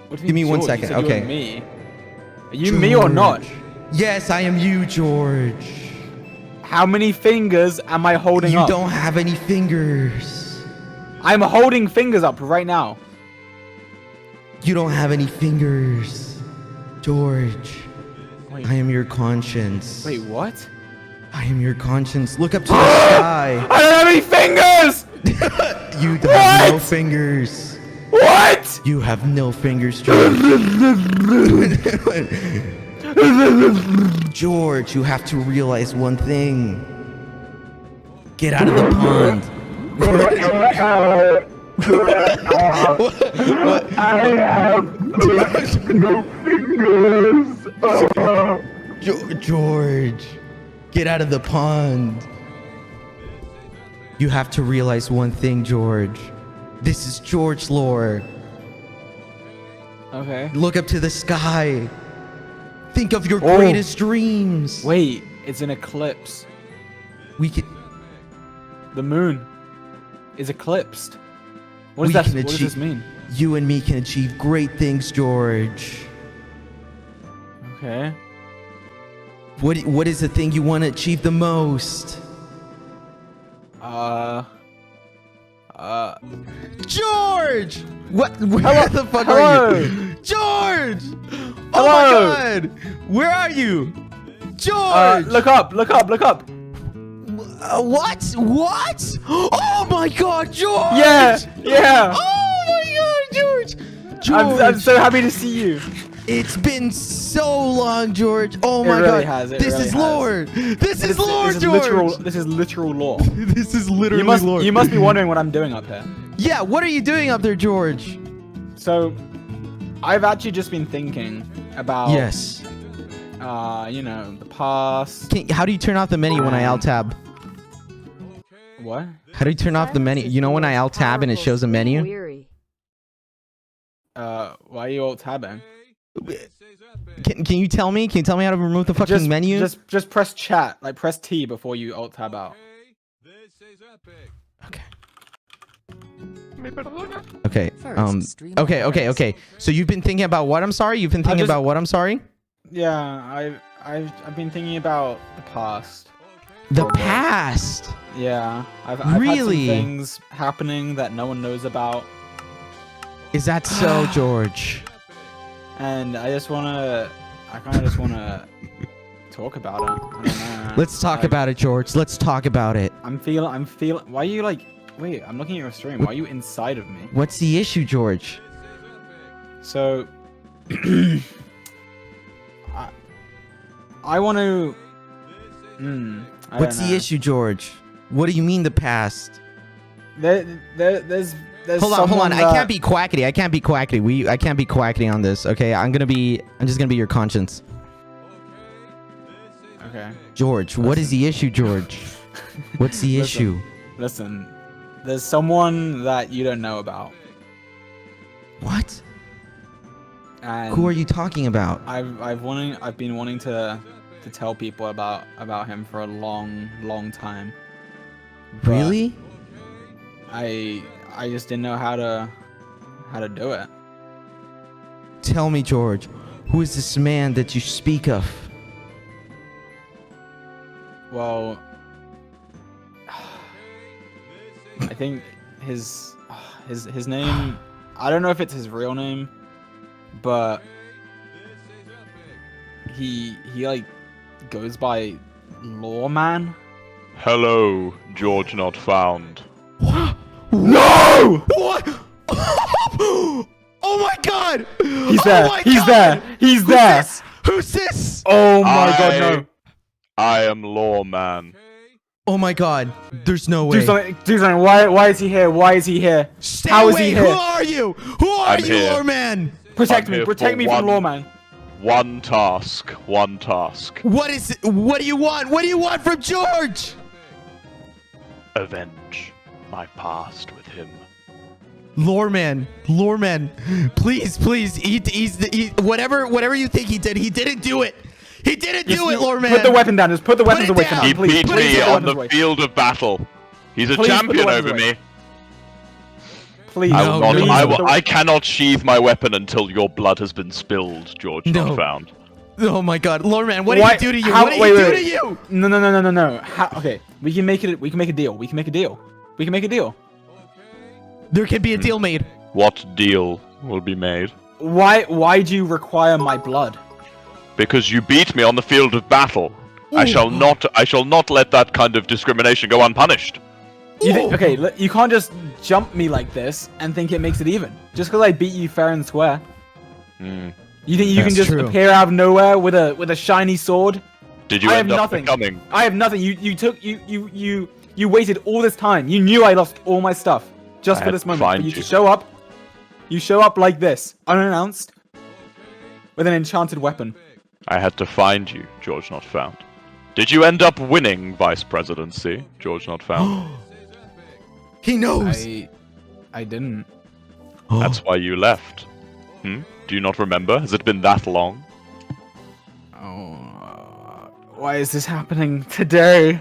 Give me 1 second. Okay. Me. Are you me or not? Yes, I am you, George. How many fingers am I holding up? You don't have any fingers. I'm holding fingers up right now. You don't have any fingers, George. Wait. I am your conscience. Wait, what? I am your conscience. Look up to the sky. I don't have any fingers! You have no fingers. What? You have no fingers, George. George, you have to realize one thing. Get out of the pond. What? I have no fingers. George, get out of the pond. You have to realize one thing, George. This is George lore. Okay. Look up to the sky. Think of your greatest dreams. Wait, it's an eclipse. We can. The moon is eclipsed. What does this mean? You and me can achieve great things, George. Okay. What is the thing you want to achieve the most? George! What? Where the fuck are you? George! Oh my God! Where are you? George! Look up! Look up! Look up! What? What? Oh my God, George! Yeah! Yeah! Oh my God, George! George! I'm so happy to see you. It's been so long, George. Oh my really God! has, This really is has. lore. This is lore, this George. This is literal lore. This is literally lore. You must be wondering what I'm doing up here. Yeah, what are you doing up there, George? So, I've actually just been thinking about Yes. you know, the past. How do you turn off the menu when I alt tab? What? How do you turn off the menu? You know when I alt tab and it shows a menu? Why are you alt tabbing? Can you tell me? Can you tell me how to remove the fucking menu? Just press chat, like press T before you alt tab out. Okay. Okay. Okay. So you've been thinking about what? I'm sorry. You've been thinking about what? I'm sorry. Yeah, I've been thinking about the past. The past. Yeah, I've really had some things happening that no one knows about. Is that so, George? And I kind of just wanna talk about it. I don't know. Let's talk about it, George. Let's talk about it. I'm feeling. Why are you like? Wait, I'm looking at your stream. Why are you inside of me? What's the issue, George? So, I want to. What's the issue, George? What do you mean the past? There's hold on. I can't be Quackity. I can't be Quackity on this. Okay, I'm just gonna be your conscience. Okay. George, what is the issue, George? What's the issue? Listen, there's someone that you don't know about. What? And who are you talking about? I've been wanting to tell people about him for a long time. But really? I just didn't know how to do it. Tell me, George, who is this man that you speak of? Well, I think his name, I don't know if it's his real name, but he like goes by Lawman. Hello, George not found. No! What? Oh my God! He's there! Oh He's there! He's there! Who's this? Oh my God! No! I am Lawman. Oh my God! There's no way. Do something! Why is he here? Why is he here? Stay How away. is he here? Who are you? Who are I'm you, here. Lawman? Protect me from Lawman. One task. What is it? What do you want? What do you want from George? Avenge my past with him. Lawman, please, whatever you think he did, he didn't do it. He didn't do it, Lawman. Put the weapon down. Just put the weapons away for now. He Please. beat me on the field of battle. He's a champion over me. Please. I will No, not. no. I cannot sheathe my weapon until your blood has been spilled, George. No. Not found. Oh my God, Lord man, what did he do to you? What did wait, he do wait. to you? No. Okay, we can make it. We can make a deal. We can make a deal. We can make a deal. There can be a deal made. What deal will be made? Why do you require my blood? Because you beat me on the field of battle. I Ooh. shall not let that kind of discrimination go unpunished. Okay, you can't just jump me like this and think it makes it even. Just because I beat you fair and square. Hmm. You think you That's can just true. appear out of nowhere with a shiny sword? Did you I end have up nothing. becoming? I have nothing. You waited all this time. You knew I lost all my stuff just I for had this to moment. For find you you. to show up. You show up like this, unannounced, with an enchanted weapon. I had to find you, George Not Found. Did you end up winning vice presidency, George Not Found? He knows. I didn't. That's why you left. Hmm? Do you not remember? Has it been that long? Why is this happening today?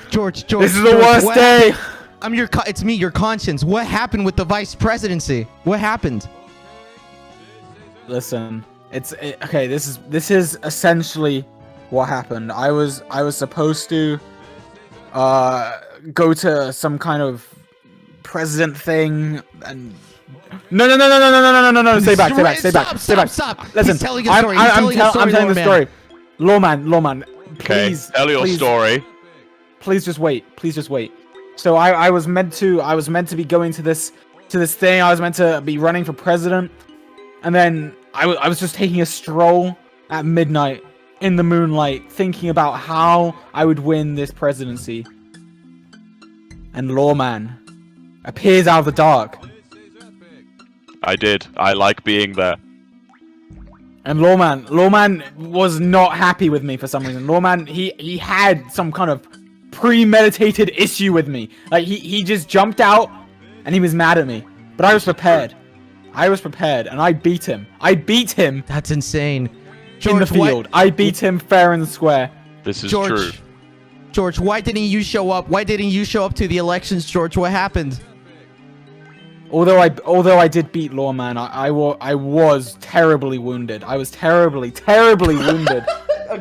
George. This is the worst what- day. It's me, your conscience. What happened with the vice presidency? What happened? Listen, okay. This is essentially what happened. I was supposed to go to some kind of president thing and no. Stay back. Stop. Listen, He's telling a story. I'm telling the story. Lawman, Okay, please. tell your please, story. Please just wait. So I was meant to be going to this thing. I was meant to be running for president, and then I was just taking a stroll at midnight in the moonlight, thinking about how I would win this presidency. And Lawman appears out of the dark. I did. I like being there. And Lawman was not happy with me for some reason. Lawman, he had some kind of premeditated issue with me. Like he just jumped out and he was mad at me. But I was prepared. And I beat him. That's insane. In the field. I beat him fair and square. This is George, true. George, why didn't you show up? Why didn't you show up to the elections, George? What happened? Although I did beat Lawman, I was terribly wounded. I was terribly wounded.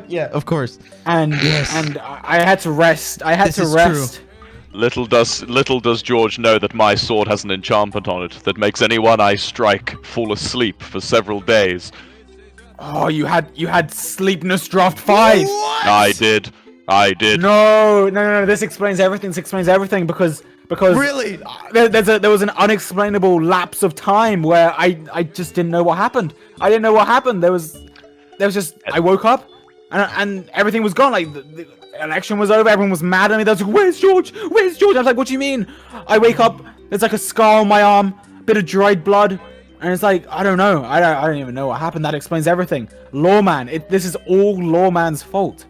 Yeah, of course. And I had to rest. This is true. Little does George know that my sword has an enchantment on it that makes anyone I strike fall asleep for several days. Oh, you had sleepness draft 5. What? I did. No. This explains everything because Really? there was an unexplainable lapse of time where I just didn't know what happened. I didn't know what happened. There was just I woke up and everything was gone. Like the election was over. Everyone was mad at me. They was like, "Where's George? Where's George?" I was like, "What do you mean?" I wake up. There's like a scar on my arm, a bit of dried blood, and it's like I don't know. I don't even know what happened. That explains everything. Lawman. This is all Lawman's fault.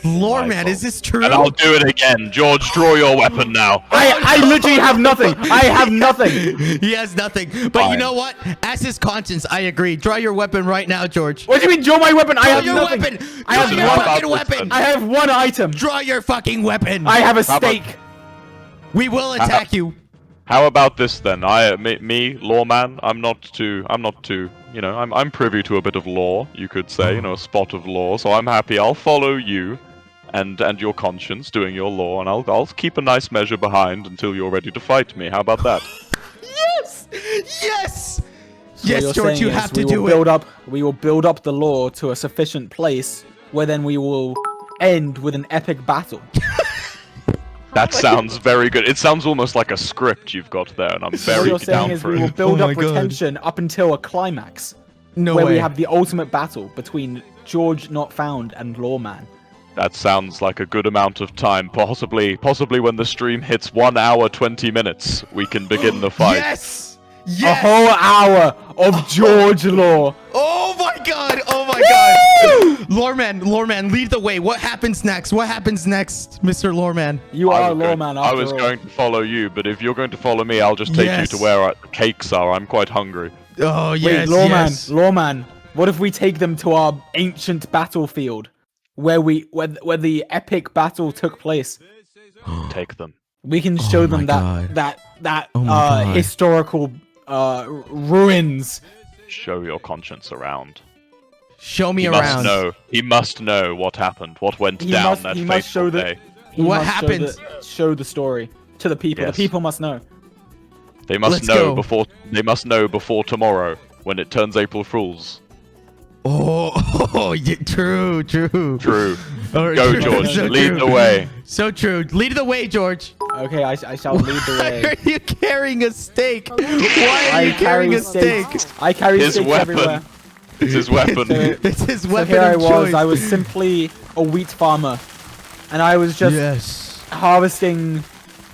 Lawman, is this true? And I'll do it again. George, draw your weapon now. I literally have nothing. I have nothing. He has nothing. But Fine. you know what? As his conscience, I agree. Draw your weapon right now, George. What do you mean, draw my weapon? I Draw have your nothing. weapon. I Draw have your one. fucking How about weapon. I have one item. Draw your fucking weapon. I have a How about- stake. We will attack you. How about this then? Me, lawman. I'm not too. You know, I'm privy to a bit of law. You could say, you know, a spot of law. So I'm happy. I'll follow you, and your conscience doing your law, and I'll keep a nice measure behind until you're ready to fight me. How about that? Yes. Yes. So what Yes, you're George, saying you is have to we do will it. build up. We will build up the law to a sufficient place where then we will end with an epic battle. That sounds very good. It sounds almost like a script you've got there, and I'm What very you're saying down is for we will it. build Oh up my God. retention up until a climax No where way. we have the ultimate battle between George Not Found and Lawman. That sounds like a good amount of time. Possibly when the stream hits 1 hour 20 minutes, we can begin the fight. Yes. A Yes. whole hour of George Law. Oh my God. Oh my God. Lawman, lead the way. What happens next? What happens next, Mr. Lawman? You I are a was going- lawman I after was all. going to follow you, but if you're going to follow me, I'll just take Yes. you to where cakes are. I'm quite hungry. Oh Wait, yes. lawman, Yes. lawman. What if we take them to our ancient battlefield, where the epic battle took place? Take them. We can show Oh them my God. that Oh my God. historical ruins. Show your conscience around. Show me He around. must know. He must know what happened. What went He down must- that he must fateful show the- day. He What must happened? Show the story to the people. Yes. The people must know. They must Let's know go. before. They must know before tomorrow, when it turns April Fools. Oh, yeah, true. True. All right, Go, true. George. So Lead true. the way. So true. Lead the way, George. Okay, I shall lead the Why way. are you carrying a stake? Why are you carrying a stake? I carry His stakes weapon. everywhere. It's his weapon. It's his So weapon here I of was. choice. I was simply a wheat farmer, and I was just Yes. harvesting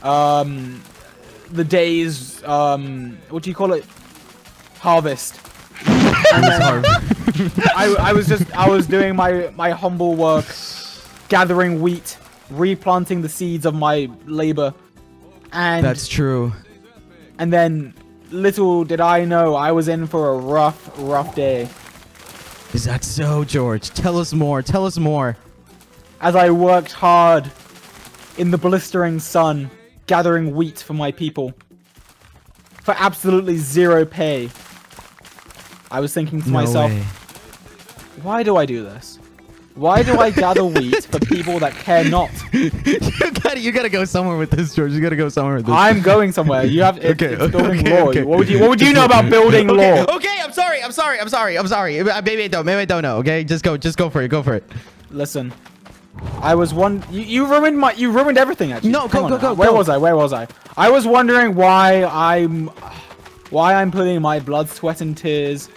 the day's what do you call it? Harvest. And then I was doing my humble work, gathering wheat, replanting the seeds of my labor, and That's true. and then little did I know I was in for a rough day. Is that so, George? Tell us more. Tell us more. As I worked hard in the blistering sun, gathering wheat for my people, for absolutely zero pay. I was thinking to myself, way. why do I do this? Why do I gather wheat for people that care not? you gotta go somewhere with this, George. You gotta go somewhere with this. I'm going somewhere. You have it's building law. okay. What would you know about building law? Okay, I'm sorry. Maybe I don't know. Okay, just go for it. Listen, I was you ruined everything actually. No, Come go, on go, now. go, Where go. was I? I was wondering why I'm putting my blood, sweat, and tears.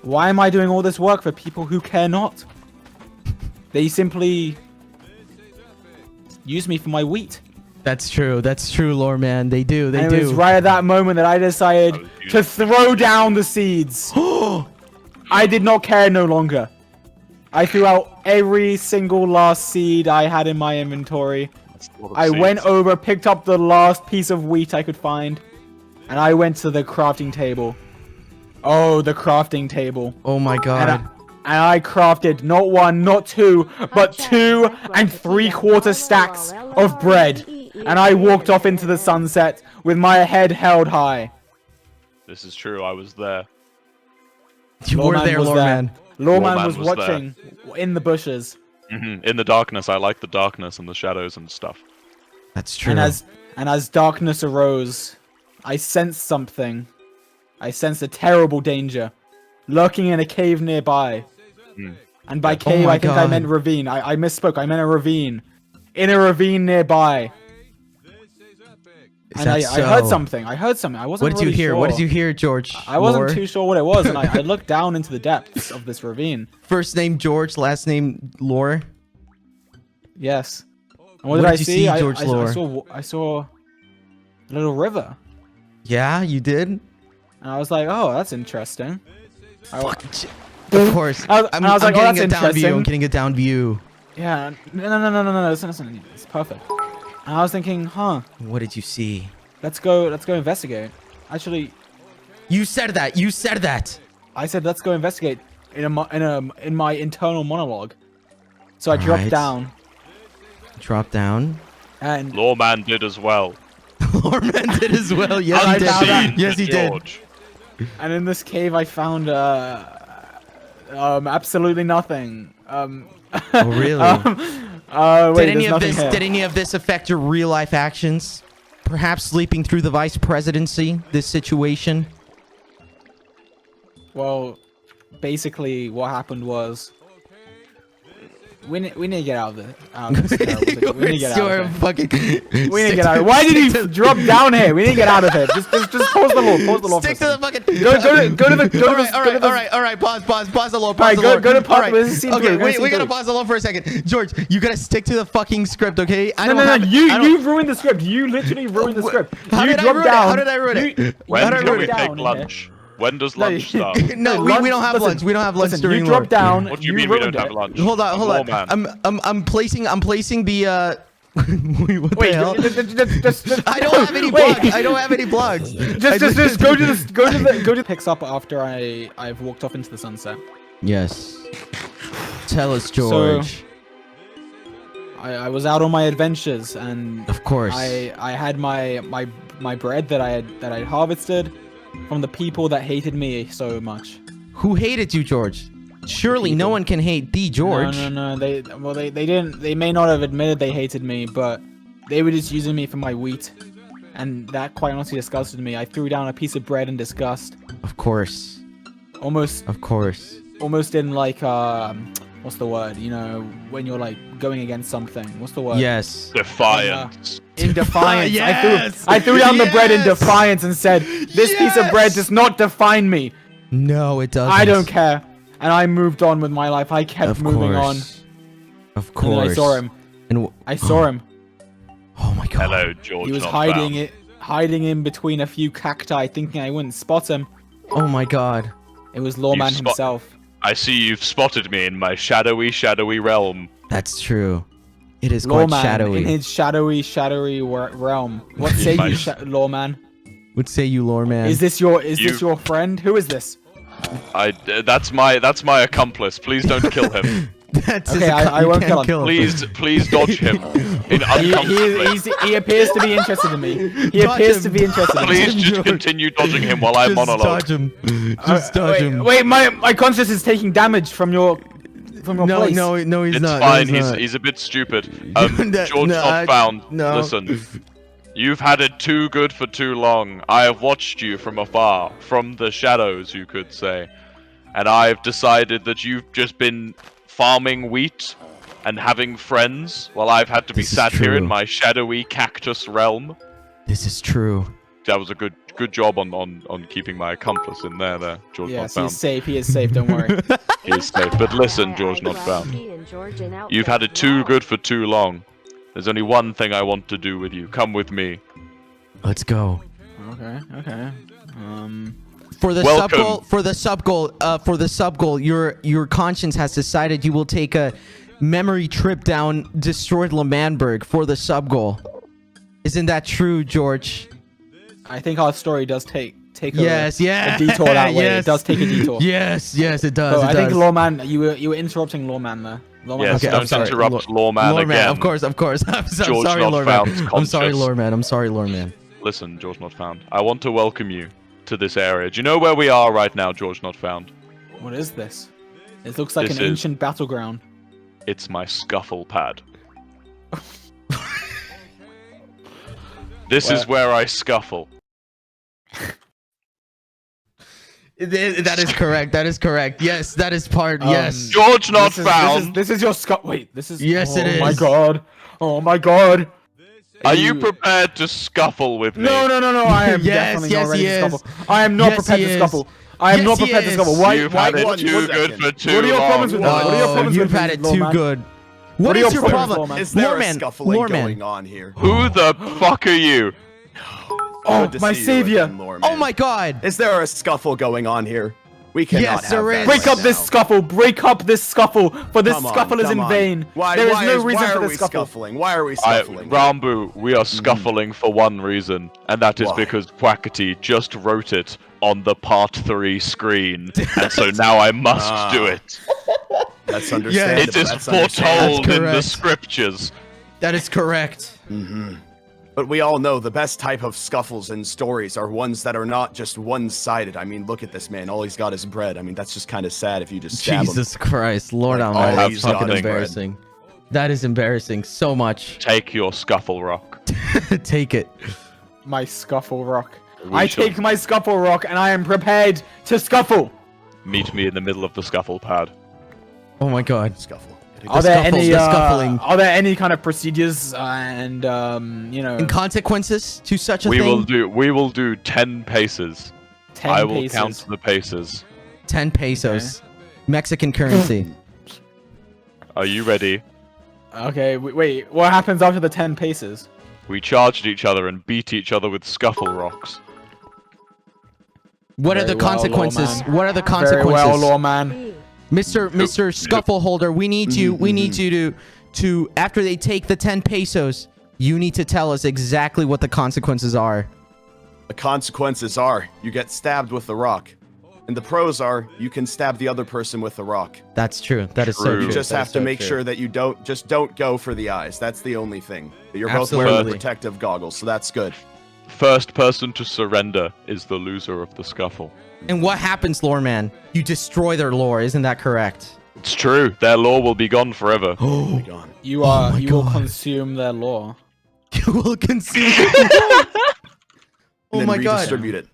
Why am I doing all this work for people who care not? They simply use me for my wheat. That's true, lore man. They do. And it was right at that moment that I decided to throw down the seeds. I did not care no longer. I threw out every single last seed I had in my inventory. I went over, picked up the last piece of wheat I could find, and I went to the crafting table. Oh, the crafting table. Oh my god. And I crafted not one, not two, but 2 3/4 stacks of bread. And I walked off into the sunset with my head held high. This is true. I was there. You were there, lore man. Lawman Lawman was was watching in the bushes. In the darkness, I like the darkness and the shadows and stuff. That's true. And as darkness arose, I sensed something. I sensed a terrible danger, lurking in a cave nearby. And by cave, my I think I God. meant ravine. I misspoke. I meant a ravine. In a ravine nearby. Is And that I so? heard something. I wasn't What did you really hear? sure. What did you hear, George? I wasn't Lore? too sure what it was, and I looked down into the depths of this ravine. First name George, last name Lore. Yes. And What did did I you see? see, I- George I, Lore? I saw a little river. Yeah, you did. And I was like, oh, that's interesting. Of course. I was like, oh, getting that's a down view. I'm interesting. getting a down view. Yeah, no, listen, it's perfect. And I was thinking, huh, What did you see? let's go investigate. Actually, You said that. You said that. I said let's go investigate in my internal monologue. So I dropped Alright. down Drop down. and Lawman did as well. Lorman did as well. Yes, I he found out- did. Yes, he did. George. in this cave I found absolutely nothing. Oh, really? Wait, did any there's of nothing this? here. Did any of this affect your real life actions? Perhaps sleeping through the vice presidency. This situation. Well, basically what happened was we need to get out of this. We need to get out of it. Fucking. We need to get out. Why did he drop down here? We need to get out of here. Just pause the law. Pause the law. Stick for a to the second. fucking. Go to the. All right. Pause the law. All Pause right, the go law. to pause. All right. This is scene three. Okay, We're wait. scene We gotta three. pause the law for a second. George, you gotta stick to the fucking script, okay? I No, don't have. you ruined the script. You literally ruined the script. How You did I dropped ruin it? down. How did I ruin it? When How did I do ruin we it? down take in lunch? When does No, lunch start? No, we don't have lunch. We don't have lunch Listen, during you dropped lore. down. What do you mean we don't ruined have it. lunch? Hold on. Lawman. I'm placing the. Wait, what Wait, the hell? just I don't have any wait. blogs. I don't have any blogs. Just go to the picks up after I've walked off into the sunset. Yes. Tell us, George. I was out on my adventures, and Of course. I had my bread that I had harvested from the people that hated me so much. Who hated you, George? Surely no one can hate the George. No. They didn't. They may not have admitted they hated me, but they were just using me for my wheat, and that quite honestly disgusted me. I threw down a piece of bread in disgust. Of course. Almost in like what's the word? You know, when you're like going against something. What's the word? Yes. Defiance. In defiance. Yes! I threw down the bread in Yes! defiance and said, "This piece of bread does not define me. No, it doesn't. I don't care." And I moved on with my life. I kept Of moving on. course. Of And course. then I saw him. And I saw him. Oh my god. Hello, George. He was not hiding found. hiding in between a few cacti, thinking I wouldn't spot him. Oh my god. It was Lawman spot- himself. I see you've spotted me in my shadowy realm. That's true. It is quite Lawman shadowy. in his shadowy realm. What say My- you, Lawman? What say you, lore man? Is this your friend? Who is this? That's my accomplice. Please don't kill him. That's Okay, his I you won't can't kill him. Please dodge him. He appears to be interested in me. He Dodge appears him. to be interested in me. Please just continue dodging him while I Just monologue. dodge him. Just dodge him. Wait, my conscience is taking damage from your No, place. no, he's It's not. fine. No, he's not. He's a bit stupid. That- George no, not found. no. Listen, you've had it too good for too long. I have watched you from afar, from the shadows, you could say, and I've decided that you've just been farming wheat and having friends while I've had to be This is sat here in true. my shadowy cactus realm. This is true. That was a good job on keeping my accomplice in there, George Yes, not he is found. safe. He is safe. Don't worry. He is safe. But listen, George not found. You've had it too good for too long. There's only one thing I want to do with you. Come with me. Let's go. Okay. For the Welcome. sub goal, your conscience has decided you will take a memory trip down destroyed Lamanberg for the sub goal. Isn't that true, George? I think our story does take a Yes, detour that way. yes. It does take a detour. Yes, it does. So it I think does. Lawman, you were interrupting Lawman there. Lawman Yes, Okay, I'm don't sorry. interrupt Lawman Lore again. Man, of course. I'm George sorry, not Lore found Man. I'm sorry, conscious. Lore Man. I'm sorry, Lore Man. Listen, George not found. I want to welcome you to this area. Do you know where we are right now, George not found? What is this? It looks like This an is- ancient battleground. It's my scuffle pad. This is where I scuffle. That is correct. That is correct. Yes, that is part. Yes. George not found. This is your Wait, this is. Yes, it Oh my is. god. Oh my god. Are you prepared to scuffle with me? No. I am Yes, definitely yes, not ready he to is. scuffle. I am not Yes, prepared he to is. scuffle. I am Yes, not he prepared to is. scuffle. Why? You've Why? had it What too good for too are your long. problems with me? What are your problems You've with had me, it too Lawman? good. What What are is your your problems, problem? Lawman? Is there Lore a Man, scuffling Lore Man. going on here? Who the fuck are you? Oh, Good to my see you savior. again, Lore Oh Man. my god. Is there a scuffle going on here? We cannot Yes, have there that is. Break right up this now. scuffle. Break up this scuffle. For this Come on, scuffle is come in on. vain. Why, There is why no is- reason why for are this we scuffle. scuffling? Why are we scuffling? Rambu, we are scuffling for one reason, and that is Why? because Quackity just wrote it on the part 3 screen, and so now I must do it. That's understandable. It is That's understandable. foretold in the correct. scriptures. That is correct. But we all know the best type of scuffles in stories are ones that are not just one-sided. I mean, look at this man. All he's got is bread. I mean, that's just kind of sad if you just stab him. Jesus Christ, Lord Like, Almighty, all that's he's fucking got is embarrassing. That is embarrassing so much. Take your scuffle rock. Take it. My scuffle rock. We I shall take my scuffle rock and I am prepared to scuffle. meet me in the middle of the scuffle pad. Oh my god. Scuffle. Are there scuffles, any the scuffling. are there any kind of procedures and you know And consequences to such a We thing? will do 10 paces. 10 I will paces? count the paces. 10 pesos. Mexican currency. Are you ready? Okay, wait. What happens after the 10 paces? We charged each other and beat each other with scuffle rocks. What are Very the well, consequences? Lawman. What are the Very well, consequences? lawman. Mr. Scuffle Holder, we need you to after they take the 10 pesos, you need to tell us exactly what the consequences are. The consequences are you get stabbed with the rock. And the pros are you can stab the other person with a rock. That's true. That is so True. true. You just That have is to so make true. sure that you don't go for the eyes. That's the only thing. You're both wearing Absolutely. protective goggles, so that's good. First person to surrender is the loser of the scuffle. And what happens, lore man? You destroy their lore, isn't that correct? It's true. Their lore will be gone forever. Oh, Be gone. You my will God. consume their lore. you will consume. And Oh then my god. redistribute it.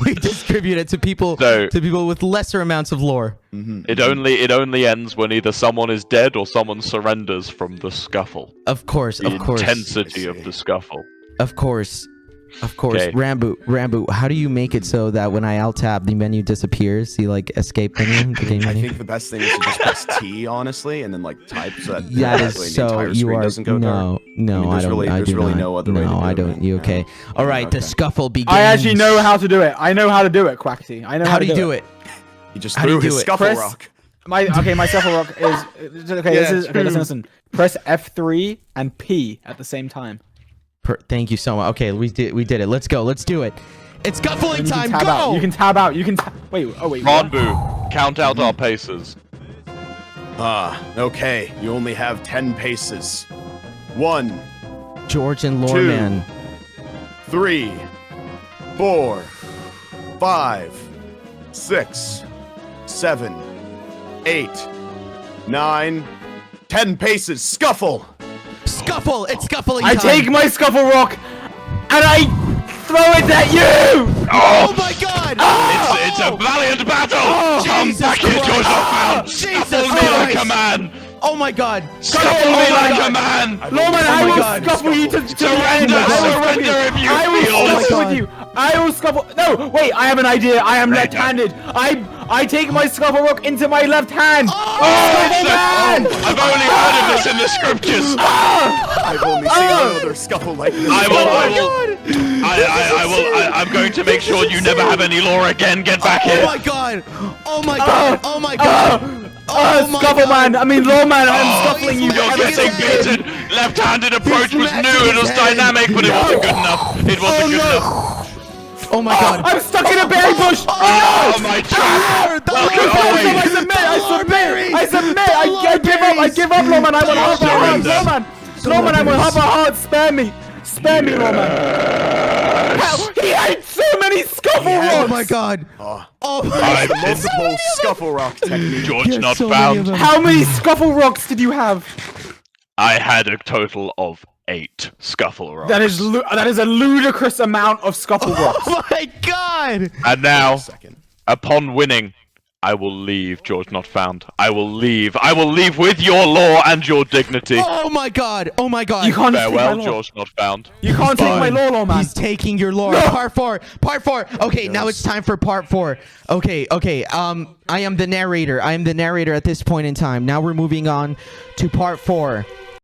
We distribute it to people So- with lesser amounts of lore. It only ends when either someone is dead or someone surrenders from the scuffle. Of course, The of course. intensity I of see. the scuffle. Of course. Of course. Okay. Rambo, how do you make it so that when I alt-tab, the menu disappears? The, like, escape menu? The game I menu? think the best thing is to just press T, honestly, and then like type so that That way is the so entire you screen are doesn't go dark. no, I there's don't. really- I there's do really not. no other way to do I it, don't. man. You okay? All right, the Okay. scuffle begins. I actually know how to do it. I know how to do it, Quackity. I know How do you do it? He just How do you threw do his it? scuffle Press- rock. My shuffle rock is okay. Yeah, This is okay. true. Listen. Press F3 and P at the same time. Thank you so much. Okay, we did it. Let's go. Let's do it. It's scuffling And you time. can tab Go. out. You can tab out. You can wait. Oh wait. what? Ranbu, count out our paces. Okay. You only have 10 paces. 1, George and Lore 2, Man. 3, 4, 5, 6, 7, 8, 9, 10 paces. Scuffle. Scuffle. It's scuffling I time. take my scuffle rock and I throw it at you. Oh my God. It's a valiant battle! Come Jesus back here, Christ. George Hopfound! Jesus Scuffle me like Christ. a man! Oh my God. Scuffle me like a man! Lawman, Oh I my will God. scuffle you to the Surrender, end. I will surrender rip if you I will feel it. scuffle Oh my with you. I will scuffle. No, wait. I have an idea. I am left-handed. I take my scuffle rock into my left hand. I've only heard of this in the scriptures! I've only seen another scuffle like this. I'm going to make sure you never have any lore again. Get back Oh here! my God. Oh my God. Oh my God. Oh my Scuffle God. man. I mean, Lawman. I'm scuffling you. he's You're Look at getting his beaten! Left-handed approach was smacking new, it was his head. dynamic, but it wasn't good enough. It wasn't good enough. Oh my God. I'm stuck in a berry bush. Oh my god! The Welcome Lord away. Berry. I submit. I Lord submit. Berry. I submit. The I Lord give up. I Berries. give up, Lawman. I want half a heart. Surrender. Lawman, I want half a heart. Spare me. Spare me, Lawman. How? He ate so many scuffle Oh rocks. my God. Oh my I've God. been Multiple scuffle rock technique. George Yes, not so many of found. them. How many scuffle rocks did you have? I had a total of 8 scuffle rocks. That is a ludicrous amount of scuffle rocks. Oh my God. And now, Second. upon winning, I will leave George not found. I will leave. I will leave with your law and your dignity. Oh my God. Oh my God. You can't take my Farewell, lore. George not found. You can't take my lore, man. He's taking your lore. Part 4. Part 4. Okay, now it's time for part 4. Okay. I am the narrator. I am the narrator at this point in time. Now we're moving on to part 4.